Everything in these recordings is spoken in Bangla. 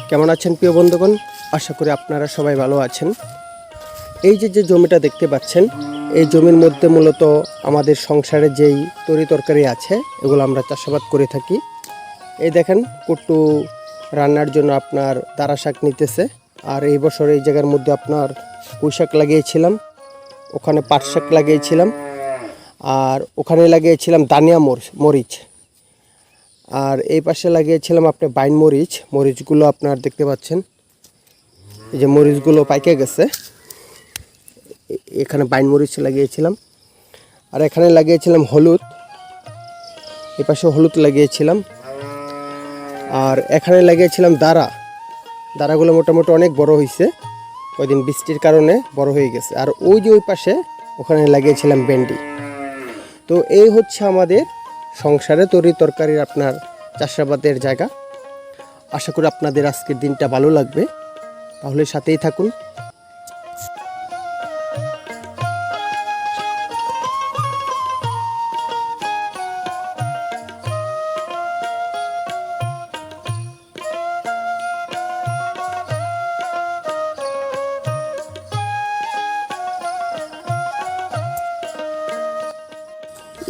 কেমন আছেন প্রিয় বন্ধুগণ? আশা করি আপনারা সবাই ভালো আছেন। এই যে জমিটা দেখতে পাচ্ছেন, এই জমির মধ্যে মূলত আমাদের সংসারে যেই তরি তরকারি আছে এগুলো আমরা চাষাবাদ করে থাকি। এই দেখেন কুট্টু রান্নার জন্য আপনার দারা শাক নিতেছে। আর এই বছর এই জায়গার মধ্যে আপনার পুঁই শাক লাগিয়েছিলাম, ওখানে পাট শাক লাগিয়েছিলাম, আর ওখানে লাগিয়েছিলাম দানিয়া মরিচ, আর এই পাশে লাগিয়েছিলাম আপনার বাইন মরিচগুলো আপনার দেখতে পাচ্ছেন। এই যে মরিচগুলো পাইকে গেছে, এখানে বাইন মরিচ লাগিয়েছিলাম। আর এখানে লাগিয়েছিলাম হলুদ, এই পাশে হলুদ লাগিয়েছিলাম। আর এখানে লাগিয়েছিলাম দারাগুলো মোটামুটি অনেক বড় হয়েছে, কয়দিন বৃষ্টির কারণে বড় হয়ে গেছে। আর ওই যে ওই পাশে ওখানে লাগিয়েছিলাম ভেন্ডি। তো এই হচ্ছে আমাদের সংসারে তরি তরকারির আপনার চাষাবাদের জায়গা। আশা করি আপনাদের আজকের দিনটা ভালো লাগবে, তাহলে সাথেই থাকুন।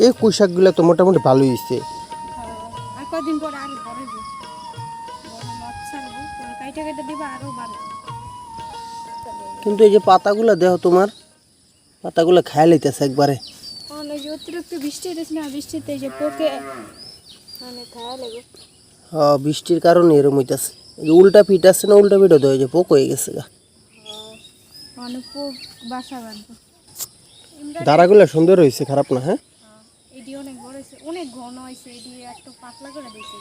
এই পুঁই শাকগুলো তো মোটামুটি ভালোই হয়েছে। কিন্তু এই যে পাতাগুলো দেহ, তোমার পাতাগুলো খায় লইতেছে একবারে। অতিরিক্ত বৃষ্টি হইতেছে না, বৃষ্টিতে যে পোকে মানে খাওয়া লাগে। হ্যাঁ, বৃষ্টির কারণে এরকম হইতেছে। এই উল্টা পিঠ আছে না, উল্টা পিঠও দেয় যে পোক হয়ে গেছে গা। মানে পোক বাসা বাঁধবে। দারাগুলো সুন্দর হয়েছে, খারাপ না। হ্যাঁ, এটি অনেক বড় হয়েছে, অনেক ঘন হয়েছে। এটি একটু পাতলা করে দিয়েছে।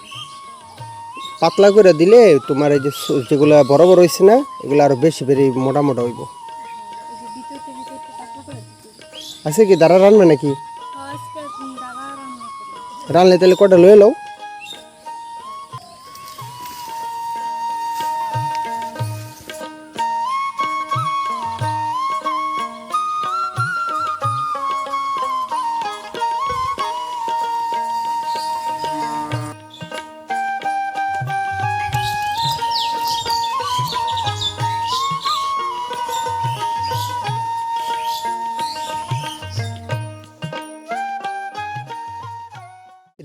পাতলা করে দিলে তোমার এই যে যেগুলো বড় বড় হয়েছে না, এগুলো আরো বেশি বেশি মোটা মোটা হইব। আছে কি দারা রানবে নাকি? রানলে তাহলে কটা লয়ে লও।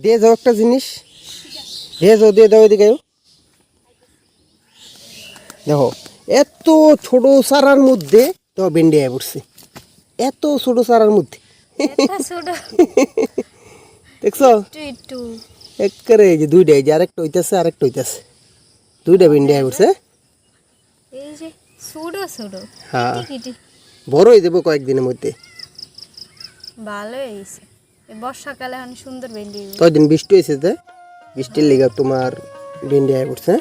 দিয়ে যাও একটা জিনিস, দিয়ে দাও এদিকে। দেখো এত ছোট চারার মধ্যে তো ভেন্ডি আয় পড়ছে, এত ছোট চারার মধ্যে। দেখছো একবারে এই যে দুইটা, এই যে আরেকটা হইতেছে, আরেকটা হইতেছে, দুইটা ভেন্ডি আয় পড়ছে। হ্যাঁ, বড় হয়ে যাবো কয়েকদিনের মধ্যে। ভালো হয়েছে, বর্ষাকালে অনেক সুন্দর ভেন্ডি। কয়েকদিন বৃষ্টি হয়েছে, যে বৃষ্টির লেগে তোমার ভেন্ডি আয় পড়ছে।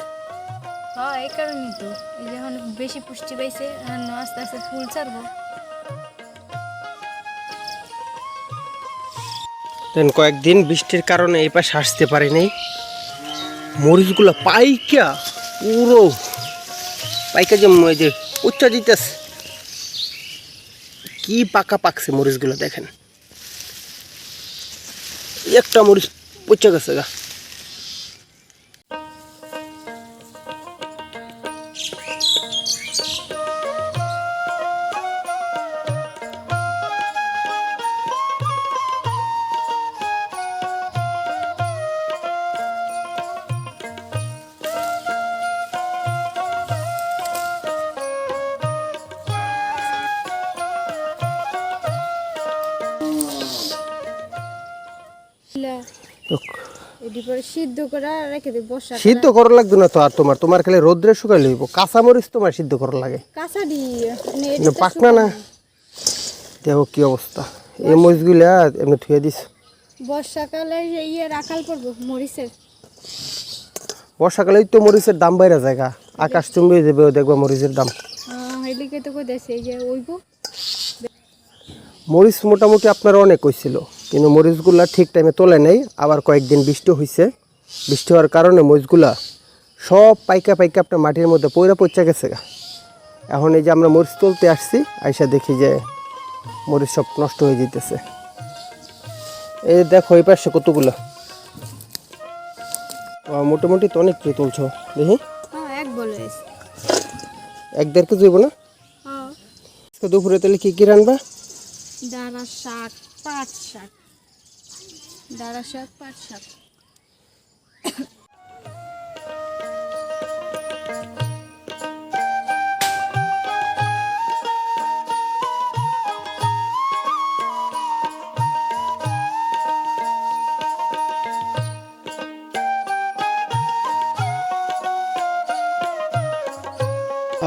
হ্যাঁ, এই কারণেই তো এই যে এখন বেশি পুষ্টি পাইছে, আস্তে আস্তে ফুল ছাড়বো। কয়েকদিন বৃষ্টির কারণে এই পাশে আসতে পারিনি। মরিচগুলো পাইকা পুরো পাইকা যে উচ্চা দিতেছে, কি পাকা পাকছে মরিচগুলো। দেখেন একটা মরিচ পচে গেছে গা। সিদ্ধ করা লাগবে না তো, আর তোমার খালি রোদ্রে শুকাই লইব। কাঁচা মরিচ তোমার সিদ্ধ করা লাগে, পাকনা না। দেখো কি অবস্থা, এই মরিচগুলা এমনি ধুয়ে দিস। বর্ষাকালে রাখাল পড়বো মরিচের, বর্ষাকালে তো মরিচের দাম বাইরে জায়গা, আকাশ চুম্বে যাবে দেখবা মরিচের দাম। মরিচ মোটামুটি আপনারা অনেক হয়েছিল, কিন্তু মরিচগুলা ঠিক টাইমে তোলে নেই। আবার কয়েকদিন বৃষ্টি হয়েছে, বৃষ্টি হওয়ার কারণে মরিচগুলা সব পাইকা আপনার মাটির মধ্যে পচা গেছে গা। এখন এই যে আমরা মরিচ তুলতে আসছি, আইসা দেখি যে মরিচ সব নষ্ট হয়ে যেতেছে। এই দেখো এই পাশে কতগুলো, মোটামুটি তো অনেক তুলছো দেখি। এক বলে 1-1.5 কেজি হইব না? হ্যাঁ আজকে দুপুরে তাহলে কি রান্না? ডাঁড়া শাক, পাট শাক, ডাঁড়া শাক, পাট শাক।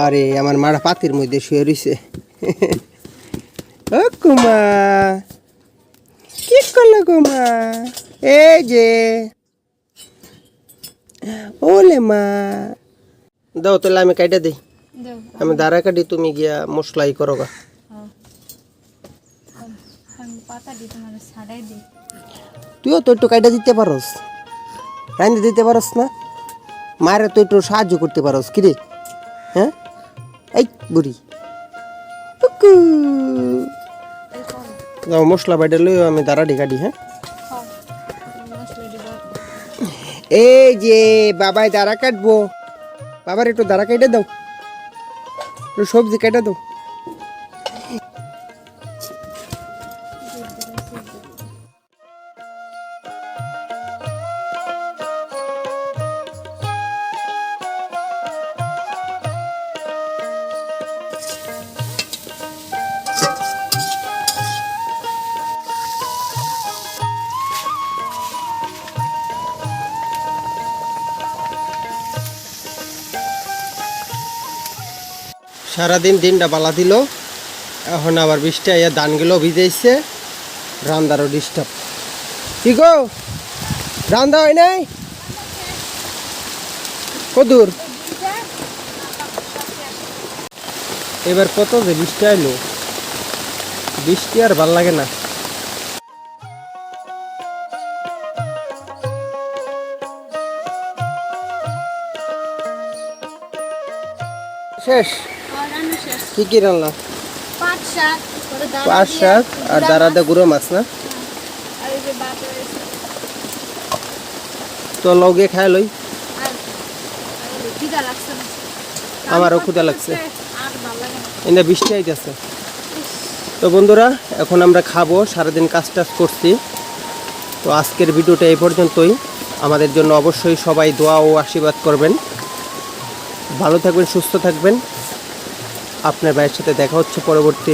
আরে আমার মারা পাতির মধ্যে শুয়ে রইছে। ও কুমা, কি করলো কুমা? এই যে ওলে মা, দাও তাহলে আমি কাইটা দিই। দাও আমি দাঁড়া কাটি, তুমি গিয়া মশলাই করো গা। হ্যাঁ। আমি পাতা দিই তোমার ছাড়াই দিই। তুইও তো একটু কাইটা দিতে পারস, রাইন্দে দিতে পারস না? মায়ের তো একটু সাহায্য করতে পারস কি রে? হ্যাঁ এই বুড়ি উকু। দাও মশলা বাইটা লই, আমি দাঁড়াটি কাটি। হ্যাঁ মশলা দিব। এই যে বাবাই দাঁড়া কাটবো, বাবার একটু দাঁড়া কেটে দাও, একটু সবজি কেটে দাও। সারাদিন দিনটা বালা দিল, এখন আবার বৃষ্টি আইয়া ধানগুলো ভিজাইছে, রান্দারও ডিস্টার্ব। কি গো, রান্দা হয় নাই? কদূর এবার কত যে বৃষ্টি আইলো, বৃষ্টি আর ভাল লাগে না। শেষ? রান্না শেষ। কি রান্না? পাট শাক, পরে ডাঁড়া পাট দিয়া শাক আর গুঁড়া দাঁড়াতে মাছ, গুঁড়ো মাছ না? আর এই যে ভাত রয়েছে। তো লগে খাই লই। আর খিদা লাগছে না। আমারও ক্ষুধা লাগছে, আর ভালো লাগে না। এনে বৃষ্টি আইতেছে। তো বন্ধুরা, এখন আমরা খাবো, সারাদিন কাজ টাজ করছি। তো আজকের ভিডিওটা এই পর্যন্তই। আমাদের জন্য অবশ্যই সবাই দোয়া ও আশীর্বাদ করবেন। ভালো থাকবেন, সুস্থ থাকবেন। আপনার ভাইয়ের সাথে দেখা হচ্ছে পরবর্তী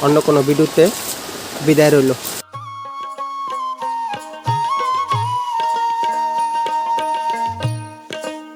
অন্য কোনো ভিডিওতে। বিদায় রইল।